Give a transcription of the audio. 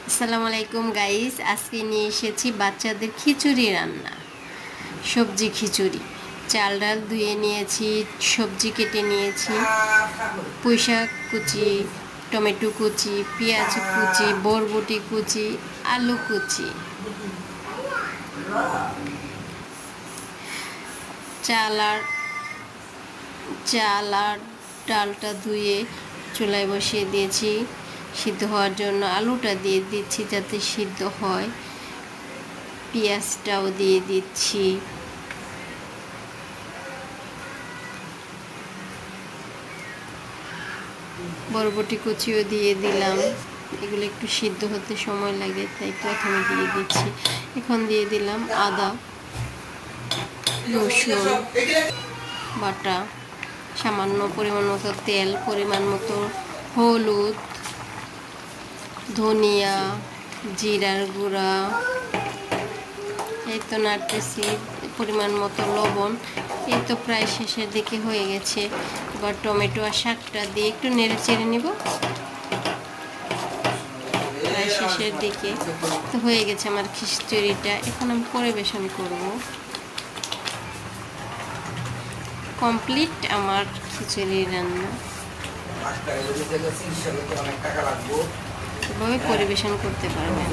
আসসালামু আলাইকুম গাইস, আজকে নিয়ে এসেছি বাচ্চাদের খিচুড়ি রান্না। সবজি খিচুড়ি। চাল ডাল ধুয়ে নিয়েছি, সবজি কেটে নিয়েছি, পুঁইশাক কুচি, টমেটো কুচি, পেঁয়াজ কুচি, বরবটি কুচি, আলু কুচি। চাল আর চাল আর ডালটা ধুয়ে চুলায় বসিয়ে দিয়েছি সিদ্ধ হওয়ার জন্য। আলুটা দিয়ে দিচ্ছি যাতে সিদ্ধ হয়, পেঁয়াজটাও দিয়ে দিচ্ছি। বরবটি কুচিও দিয়ে দিলাম। এগুলো একটু সিদ্ধ হতে সময় লাগে, তাই প্রথমে দিয়ে দিচ্ছি। এখন দিয়ে দিলাম আদা, রসুন বাটা, সামান্য পরিমাণ মতো তেল, পরিমাণ মতো হলুদ, ধনিয়া, জিরার গুঁড়া, এই তো নাড়তেছি, পরিমাণ মতো লবণ। এই তো প্রায় শেষের দিকে হয়ে গেছে। এবার টমেটো আর শাকটা দিয়ে একটু নেড়ে চেড়ে নিব। প্রায় শেষের দিকে তো হয়ে গেছে আমার খিচুড়িটা। এখন আমি পরিবেশন করব। কমপ্লিট আমার খিচুড়ি রান্না। এভাবে পরিবেশন করতে পারবেন।